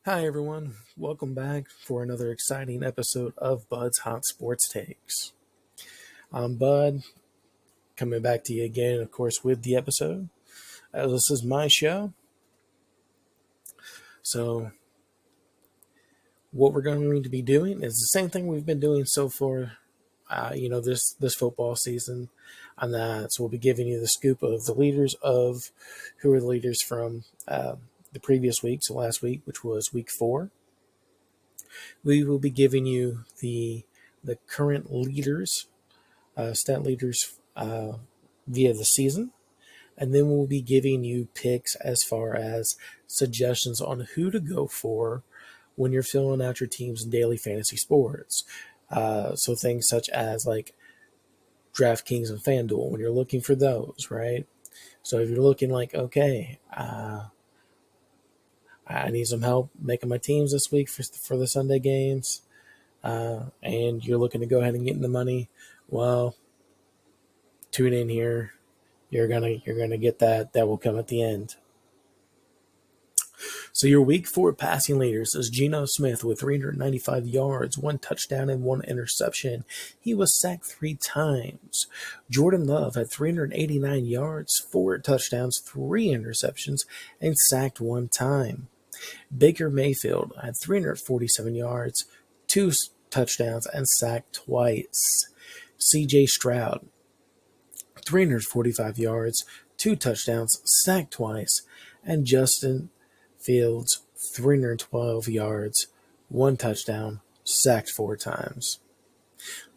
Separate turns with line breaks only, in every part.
Hi, everyone. Welcome back for another exciting episode of Bud's Hot Sports Takes. I'm Bud, coming back to you again, of course, with the episode. This is my show. So, what we're going to be doing is the same thing we've been doing so far, this football season. And that, so we'll be giving you the scoop of the leaders of who are the leaders from the previous week, so last week, which was week 4. We will be giving you the current leaders, stat leaders via the season, and then we'll be giving you picks as far as suggestions on who to go for when you're filling out your team's daily fantasy sports. So things such as like DraftKings and FanDuel when you're looking for those, right? So if you're looking like, okay, I need some help making my teams this week for the Sunday games, and you're looking to go ahead and get in the money, well, tune in here. You're gonna get that. That will come at the end. So your week 4 passing leaders is Geno Smith with 395 yards, 1 touchdown, and 1 interception. He was sacked 3 times. Jordan Love had 389 yards, 4 touchdowns, 3 interceptions, and sacked 1 time. Baker Mayfield had 347 yards, 2 touchdowns, and sacked twice. C.J. Stroud, 345 yards, 2 touchdowns, sacked twice, and Justin Fields, 312 yards, 1 touchdown, sacked 4 times.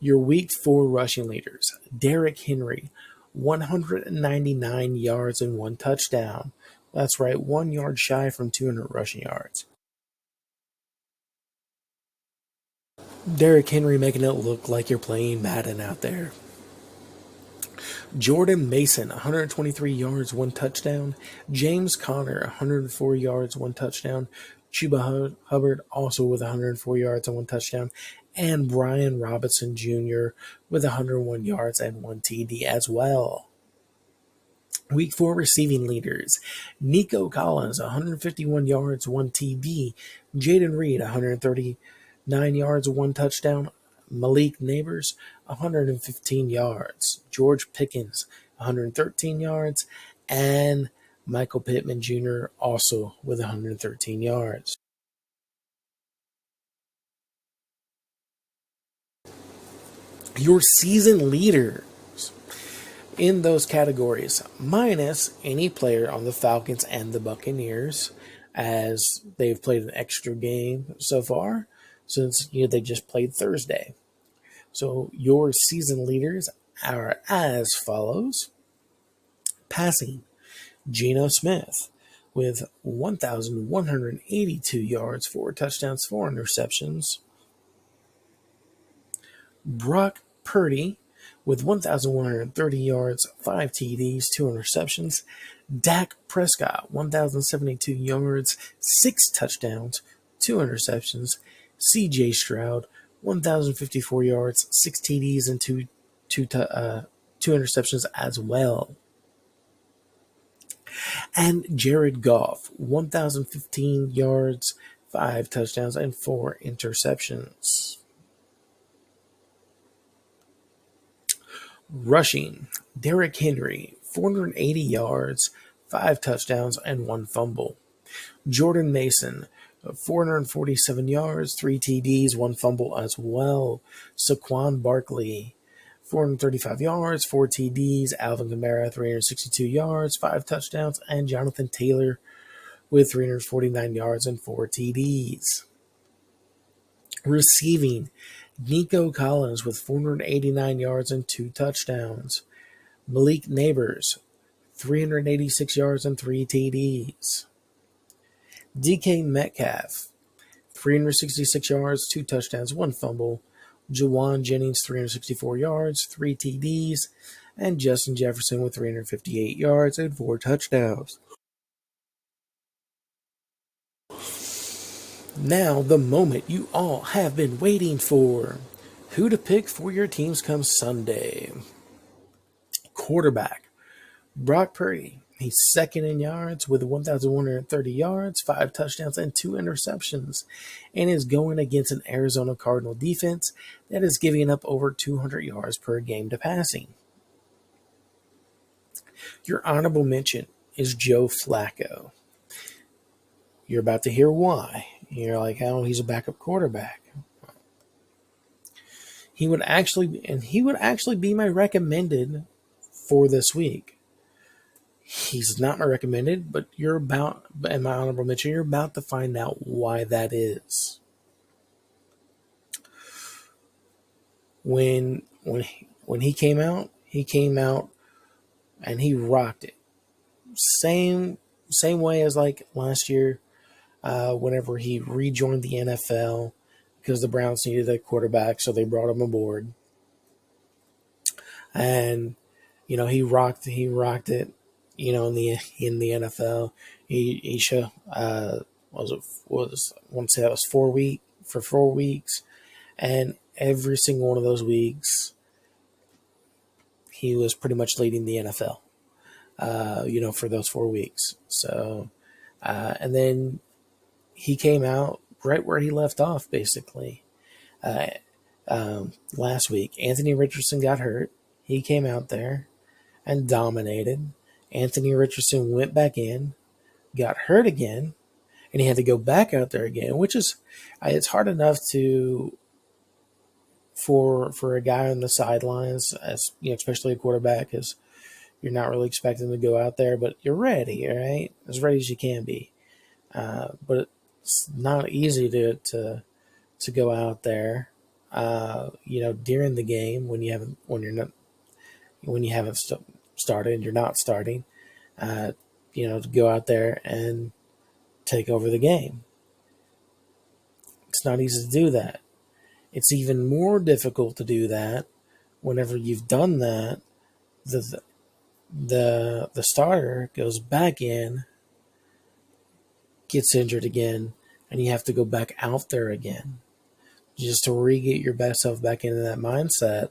Your week 4 rushing leaders, Derrick Henry, 199 yards and 1 touchdown. That's right, 1 yard shy from 200 rushing yards. Derrick Henry making it look like you're playing Madden out there. Jordan Mason, 123 yards, 1 touchdown. James Conner, 104 yards, 1 touchdown. Chuba Hubbard, also with 104 yards and 1 touchdown. And Brian Robinson Jr. with 101 yards and 1 TD as well. Week 4 receiving leaders. Nico Collins, 151 yards, 1 TD. Jaden Reed, 139 yards, 1 touchdown. Malik Neighbors, 115 yards. George Pickens, 113 yards. And Michael Pittman Jr. also with 113 yards. Your season leaders in those categories, minus any player on the Falcons and the Buccaneers, as they've played an extra game so far since they just played Thursday. So your season leaders are as follows. Passing, Geno Smith with 1,182 yards, 4 touchdowns, 4 interceptions. Brock Purdy with 1,130 yards, 5 TDs, 2 interceptions. Dak Prescott, 1,072 yards, 6 touchdowns, 2 interceptions. C.J. Stroud, 1,054 yards, 6 TDs, and two interceptions as well. And Jared Goff, 1,015 yards, 5 touchdowns, and 4 interceptions. Rushing, Derrick Henry, 480 yards, 5 touchdowns, and 1 fumble. Jordan Mason, 447 yards, 3 TDs, 1 fumble as well. Saquon Barkley, 435 yards, 4 TDs. Alvin Kamara, 362 yards, 5 touchdowns. And Jonathan Taylor with 349 yards and 4 TDs. Receiving, Nico Collins with 489 yards and 2 touchdowns. Malik Neighbors, 386 yards and 3 TDs. DK Metcalf, 366 yards, 2 touchdowns, 1 fumble. Jawan Jennings, 364 yards, 3 TDs. And Justin Jefferson with 358 yards and 4 touchdowns. Now, the moment you all have been waiting for. Who to pick for your teams come Sunday. Quarterback, Brock Purdy, He's second in yards with 1,130 yards, 5 touchdowns, and 2 interceptions, and is going against an Arizona Cardinal defense that is giving up over 200 yards per game to passing. Your honorable mention is Joe Flacco. You're about to hear why. You're like, oh, he's a backup quarterback. He would actually be my recommended for this week. He's not my recommended, but in my honorable mention, you're about to find out why that is. When he came out, and he rocked it. Same way as like last year, whenever he rejoined the NFL, because the Browns needed a quarterback, so they brought him aboard. And he rocked it. In the NFL, he showed I want to say that was 4 weeks, and every single one of those weeks, he was pretty much leading the NFL. For those 4 weeks. So, and then he came out right where he left off, basically. Last week, Anthony Richardson got hurt. He came out there and dominated. Anthony Richardson went back in, got hurt again, and he had to go back out there again, which is, it's hard enough for a guy on the sidelines, as especially a quarterback, because you're not really expecting to go out there, but you're ready, right? As ready as you can be. But it's not easy to go out there, during the game when you haven't started and you're not starting, to go out there and take over the game. It's not easy to do that. It's even more difficult to do that whenever you've done that. The starter goes back in, gets injured again, and you have to go back out there again just to re-get your best self back into that mindset.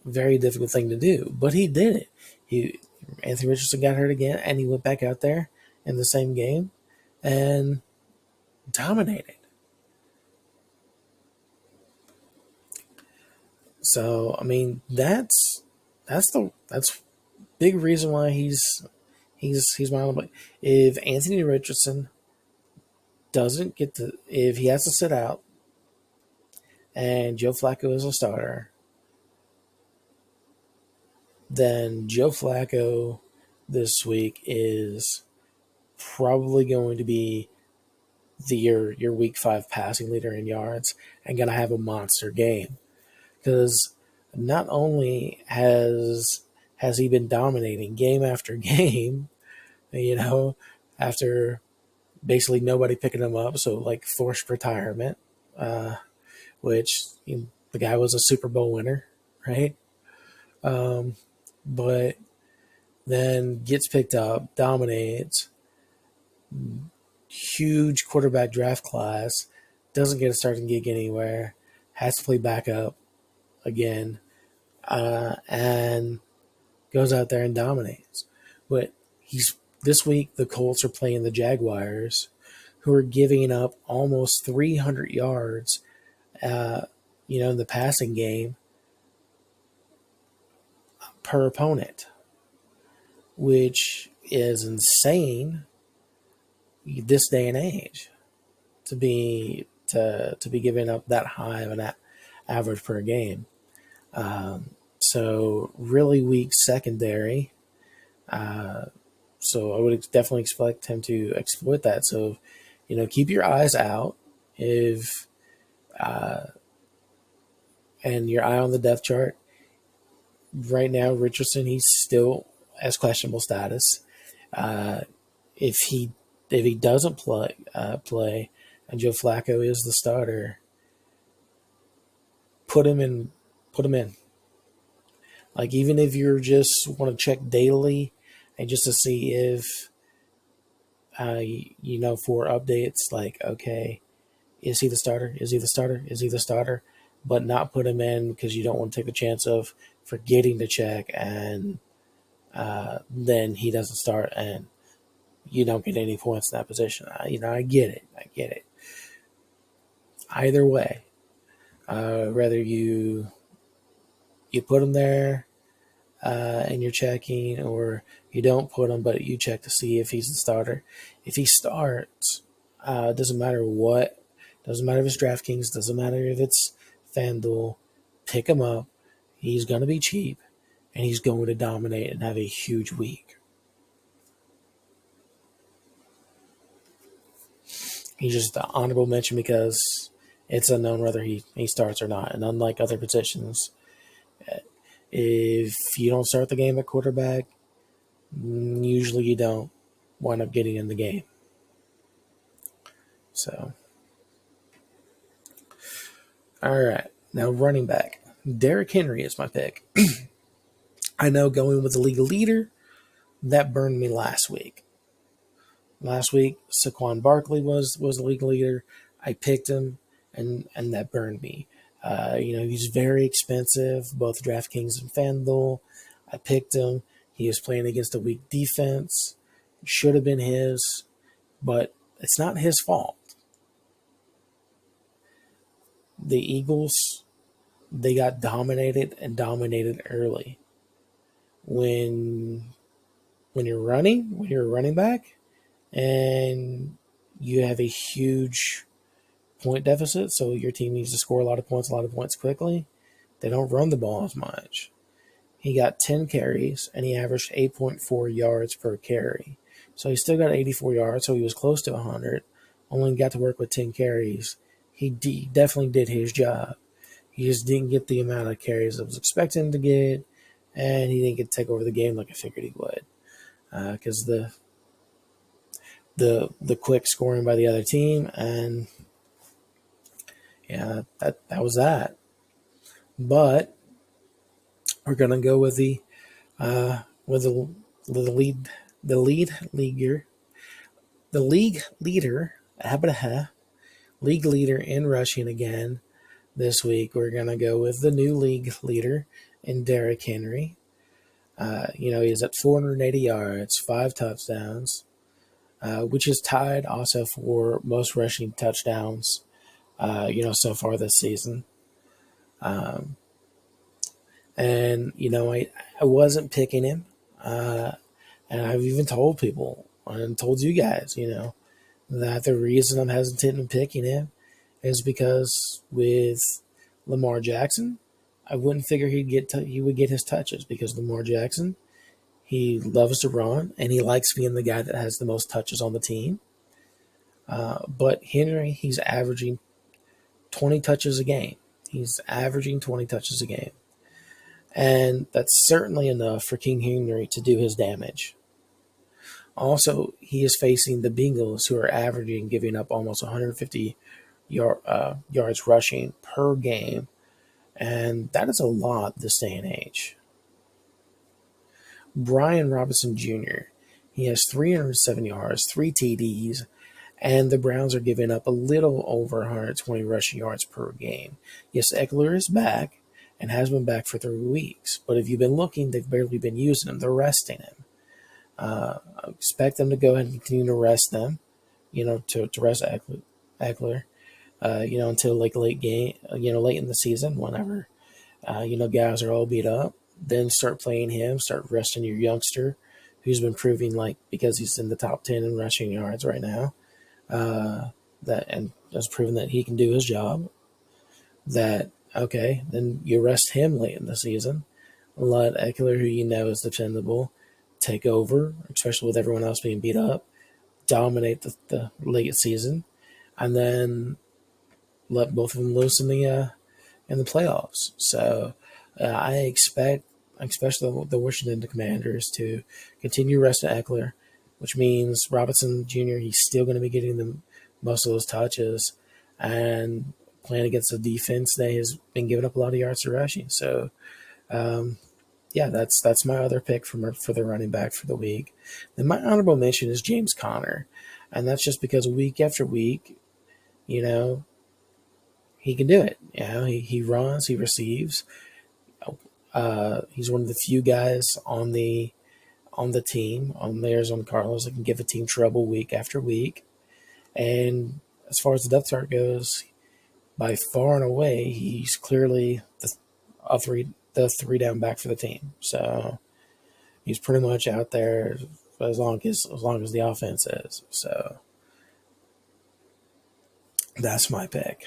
Very difficult thing to do, but he did it. Anthony Richardson got hurt again, and he went back out there in the same game and dominated. So, I mean, that's big reason why he's my. If Anthony Richardson if he has to sit out, and Joe Flacco is a starter, then Joe Flacco this week is probably going to be your week 5 passing leader in yards and going to have a monster game. Because not only has he been dominating game after game, after basically nobody picking him up, so like forced retirement, which the guy was a Super Bowl winner, right? But then gets picked up, dominates, huge quarterback draft class, doesn't get a starting gig anywhere, has to play backup again, and goes out there and dominates. But this week the Colts are playing the Jaguars, who are giving up almost 300 yards, in the passing game per opponent, which is insane this day and age to be giving up that high of an average per game. So really weak secondary. So I would definitely expect him to exploit that. So, keep your eyes out and your eye on the depth chart. Right now, Richardson, he's still has questionable status. If he doesn't play, and Joe Flacco is the starter, put him in. Like, even if you're just want to check daily and just to see if, for updates, like, okay, is he the starter? Is he the starter? Is he the starter? But not put him in because you don't want to take the chance of forgetting to check and then he doesn't start and you don't get any points in that position. I get it. I get it. Either way, whether you put him there and you're checking, or you don't put him, but you check to see if he's the starter. If he starts, doesn't matter what, doesn't matter if it's DraftKings, doesn't matter if it's FanDuel, pick him up. He's going to be cheap, and he's going to dominate and have a huge week. He's just an honorable mention because it's unknown whether he starts or not. And unlike other positions, if you don't start the game at quarterback, usually you don't wind up getting in the game. So, all right. Now, running back. Derrick Henry is my pick. I know going with the league leader, that burned me last week. Last week, Saquon Barkley was the league leader. I picked him, and that burned me. He's very expensive, both DraftKings and FanDuel. I picked him. He was playing against a weak defense. Should have been his, but it's not his fault. The Eagles, they got dominated early. When you're a running back, and you have a huge point deficit, so your team needs to score a lot of points quickly, they don't run the ball as much. He got 10 carries, and he averaged 8.4 yards per carry. So he still got 84 yards, so he was close to 100. Only got to work with 10 carries. He definitely did his job. He just didn't get the amount of carries I was expecting him to get, and he didn't get to take over the game like I figured he would. Because the quick scoring by the other team, and yeah, that was that. But we're gonna go with the league leader in rushing again this week. We're gonna go with the new league leader in Derrick Henry. He's at 480 yards, 5 touchdowns, which is tied also for most rushing touchdowns, so far this season. I wasn't picking him, and I've even told people and told you guys, that the reason I'm hesitant in picking him is because with Lamar Jackson, I wouldn't figure he would get his touches, because Lamar Jackson, he loves to run and he likes being the guy that has the most touches on the team. But Henry, he's averaging 20 touches a game. And that's certainly enough for King Henry to do his damage. Also, he is facing the Bengals, who are giving up almost 150 yards rushing per game. And that is a lot this day and age. Brian Robinson Jr., he has 307 yards, 3 TDs, and the Browns are giving up a little over 120 rushing yards per game. Yes, Eckler is back and has been back for 3 weeks, but if you've been looking, they've barely been using him. They're resting him. I expect them to go ahead and continue to rest them, to rest Eckler, until like late in the season, whenever, guys are all beat up. Then start playing him, start resting your youngster, who's been proving, because he's in the top 10 in rushing yards right now, and has proven that he can do his job. Then you rest him late in the season. Let Eckler, who is dependable, take over, especially with everyone else being beat up, dominate the late season, and then let both of them loose in the playoffs. So I expect, especially the Washington Commanders, to continue resting Eckler, which means Robinson Jr., he's still going to be getting most of those touches and playing against a defense that has been giving up a lot of yards to rushing. So, that's my other pick for the running back for the week. Then my honorable mention is James Conner, and that's just because week after week, he can do it. He runs, he receives. He's one of the few guys on the on the team, on the Arizona Cardinals, that can give a team trouble week after week. And as far as the depth chart goes, by far and away, he's clearly the three down back for the team. So he's pretty much out there as long as the offense is. So that's my pick.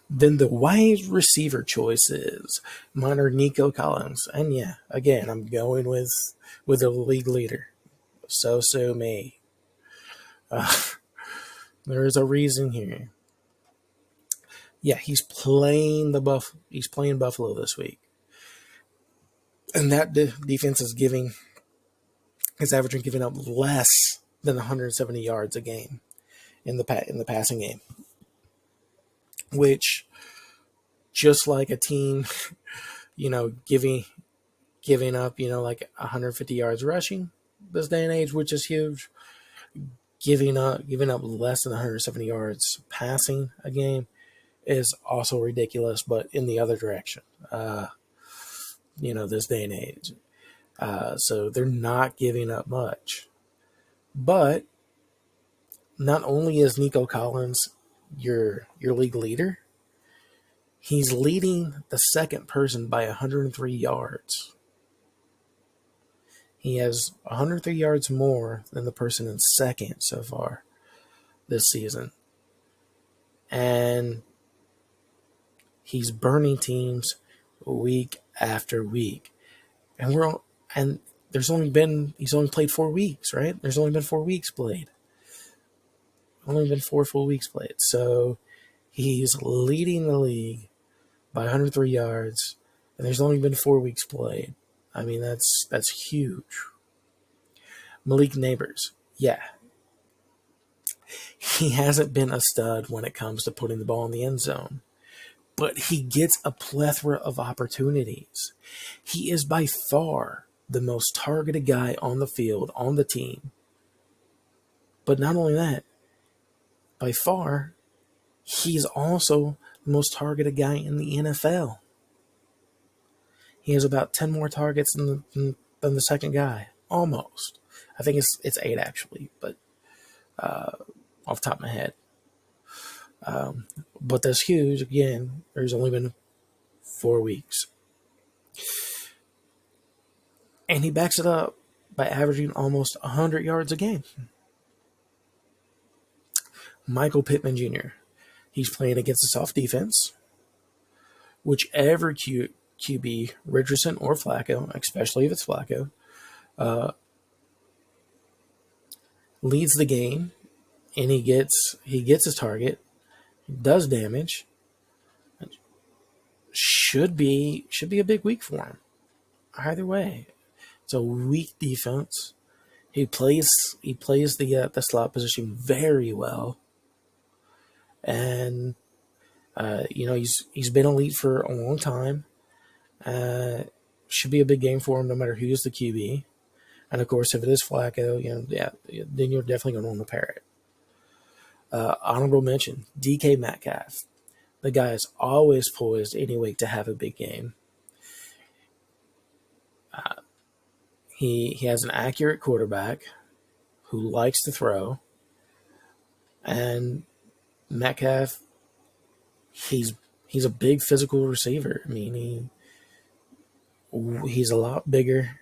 Then the wide receiver choices. Mine are Nico Collins. And yeah, again, I'm going with a league leader. So me. There is a reason here. Yeah, he's playing Buffalo this week. And that defense is averaging up less than 170 yards a game in the passing game. Which, just like a team, giving up, like 150 yards rushing this day and age, which is huge. Giving up less than 170 yards passing a game is also ridiculous, but in the other direction. This day and age. So they're not giving up much. But not only is Nico Collins your league leader, he's leading the second person by 103 yards. He has 103 yards more than the person in second so far this season. And he's burning teams week after week. And he's only played 4 weeks, right? There's only been 4 weeks played. Only been 4 full weeks played. So he's leading the league by 103 yards, and there's only been 4 weeks played. I mean, that's huge. Malik Nabers, yeah. He hasn't been a stud when it comes to putting the ball in the end zone, but he gets a plethora of opportunities. He is by far the most targeted guy on the field, on the team. But not only that, by far, he's also the most targeted guy in the NFL. He has about 10 more targets than the second guy, almost. I think it's 8 actually, but off the top of my head. But that's huge. Again, there's only been 4 weeks. And he backs it up by averaging almost 100 yards a game. Michael Pittman Jr. He's playing against a soft defense. Whichever QB, Richardson or Flacco, especially if it's Flacco, leads the game, and he gets his target, does damage. Should be a big week for him. Either way, it's a weak defense. He plays the slot position very well, and he's been elite for a long time. Should be a big game for him, no matter who's the QB. And of course, if it is Flacco, then you're definitely going to want to pair it. Honorable mention: DK Metcalf. The guy is always poised any week to have a big game. He has an accurate quarterback who likes to throw, and Metcalf, he's a big physical receiver. I mean, he's a lot bigger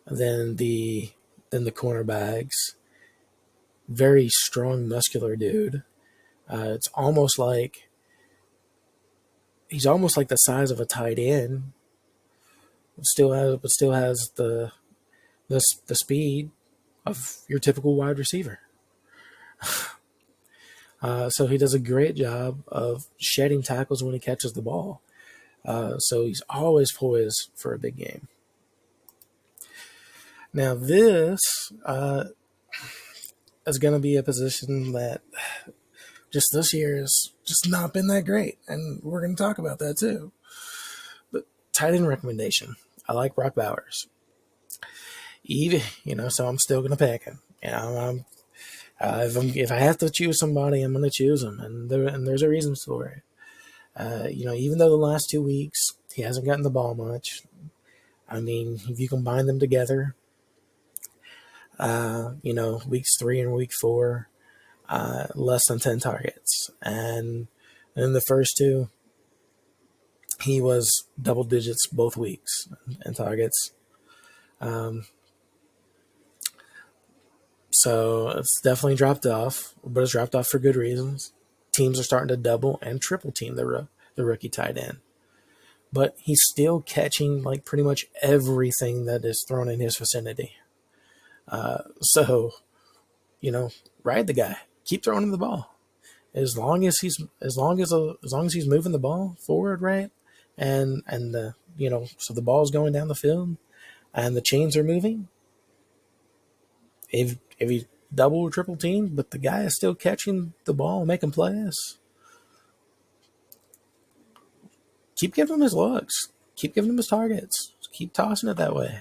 than the cornerbacks. Very strong, muscular dude. It's almost like he's almost like the size of a tight end. Still has the speed of your typical wide receiver. So he does a great job of shedding tackles when he catches the ball. So he's always poised for a big game. Now this is going to be a position that just this year has just not been that great, and we're going to talk about that too. But tight end recommendation. I like Brock Bowers. So I'm still going to pick him. If I have to choose somebody, I'm going to choose him, and there's a reason for it. Even though the last 2 weeks he hasn't gotten the ball much, I mean, if you combine them together, weeks 3 and week 4, less than 10 targets. And in the first two, he was double digits both weeks in targets. So it's definitely dropped off, but it's dropped off for good reasons. Teams are starting to double and triple team the rookie tight end. But he's still catching like pretty much everything that is thrown in his vicinity. So, ride the guy. Keep throwing him the ball. As long as he's moving the ball forward, right? So the ball's going down the field and the chains are moving. If he double or triple team, but the guy is still catching the ball and making plays, keep giving him his looks. Keep giving him his targets. Keep tossing it that way.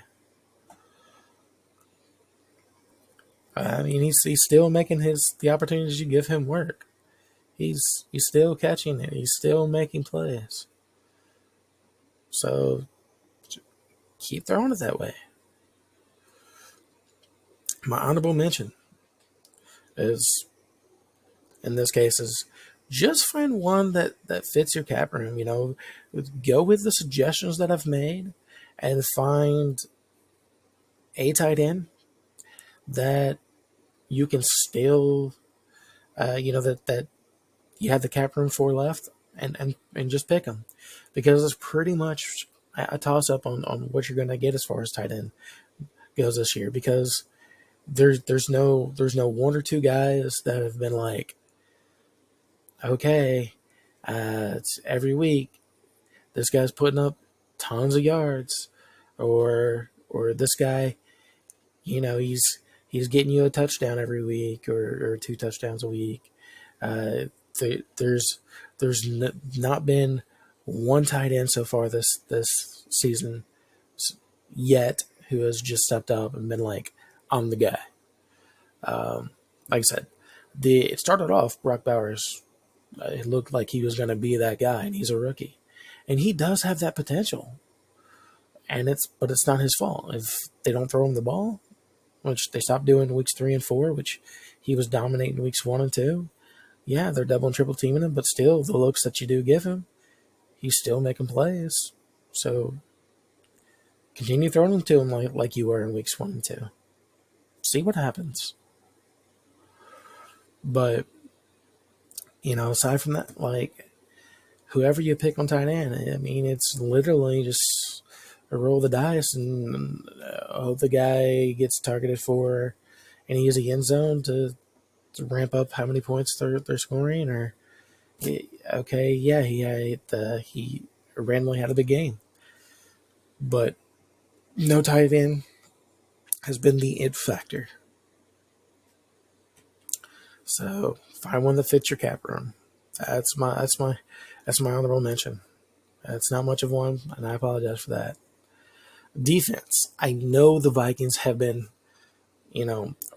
I mean, he's still making the opportunities you give him work. He's still catching it. He's still making plays. So keep throwing it that way. My honorable mention is, in this case, is just find one that fits your cap room. Go with the suggestions that I've made and find a tight end that you can still, that you have the cap room for left, and just pick them, because it's pretty much a toss up on what you're going to get as far as tight end goes this year, because there's no one or two guys that have been like, okay, it's every week this guy's putting up tons of yards, or this guy, he's getting you a touchdown every week, or 2 touchdowns a week. There's not been one tight end so far this season yet who has just stepped up and been like, I'm the guy. Like I said, it started off Brock Bowers. It looked like he was going to be that guy, and he's a rookie, and he does have that potential. But it's not his fault if they don't throw him the ball, which they stopped doing in weeks 3 and 4, which he was dominating weeks 1 and 2. Yeah, they're double and triple teaming him, but still, the looks that you do give him, he's still making plays. So continue throwing them to him like you were in weeks 1 and 2. See what happens. But, aside from that, like, whoever you pick on tight end, I mean, it's literally just a roll the dice and hope the guy gets targeted for any easy end zone to ramp up how many points they're scoring, or okay, yeah, he randomly had a big game, but no tight end has been the it factor. So find one that fits your cap room. That's my honorable mention. That's not much of one, and I apologize for that. Defense. I know the Vikings have been,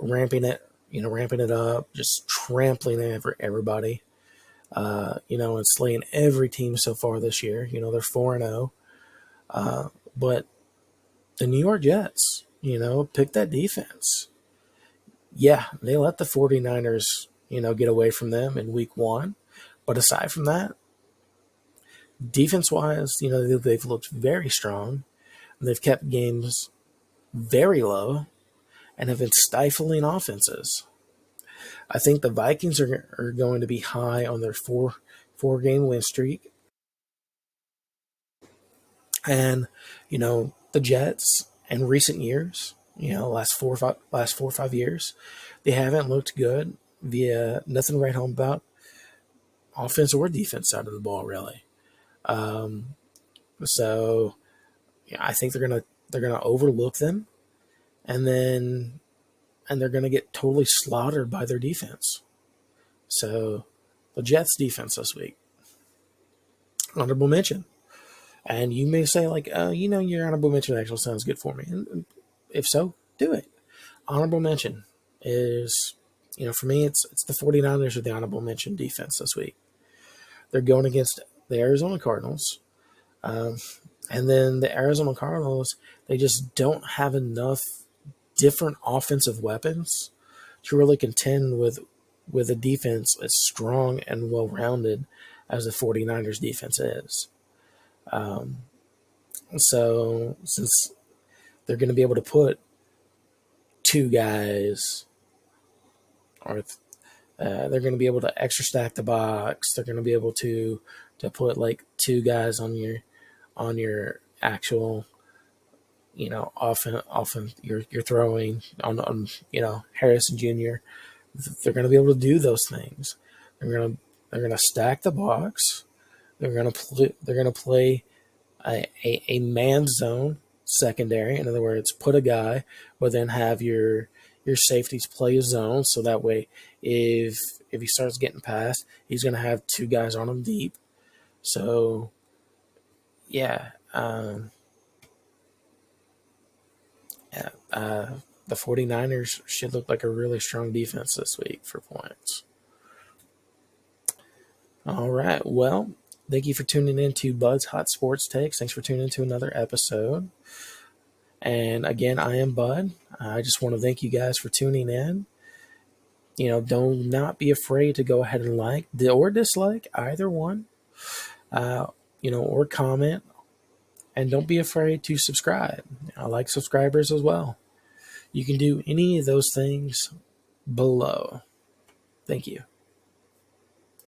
ramping it up, just trampling everybody, and slaying every team so far this year. They're 4-0. But the New York Jets, pick that defense. Yeah, they let the 49ers, get away from them in week 1. But aside from that, defense-wise, they've looked very strong. They've kept games very low and have been stifling offenses. I think the Vikings are going to be high on their four-game win streak. And, the Jets in recent years, last 4 or 5 years, they haven't looked good via nothing to write home about, offense or defense side of the ball, really. So I think they're gonna overlook them, and they're gonna get totally slaughtered by their defense. So the Jets defense this week, honorable mention. And you may say, like, your honorable mention actually sounds good for me. And if so, do it. Honorable mention is, for me, it's the 49ers are the honorable mention defense this week. They're going against the Arizona Cardinals. And then the Arizona Cardinals, they just don't have enough different offensive weapons to really contend with a defense as strong and well-rounded as the 49ers defense is. So since they're going to be able to put two guys, or they're going to be able to extra stack the box, they're going to be able to put like two guys on your actual, often you're throwing on Harrison Jr. They're going to be able to do those things. They're going to stack the box. They're going to play a man zone secondary. In other words, put a guy, but then have your safeties play a zone, so that way if he starts getting past, he's going to have two guys on him deep. So yeah, the 49ers should look like a really strong defense this week for points. All right. Well, thank you for tuning in to Bud's Hot Sports Takes. Thanks for tuning in to another episode. And again, I am Bud. I just want to thank you guys for tuning in. Do not be afraid to go ahead and like or dislike either one, or comment. And don't be afraid to subscribe. I like subscribers as well. You can do any of those things below. Thank you.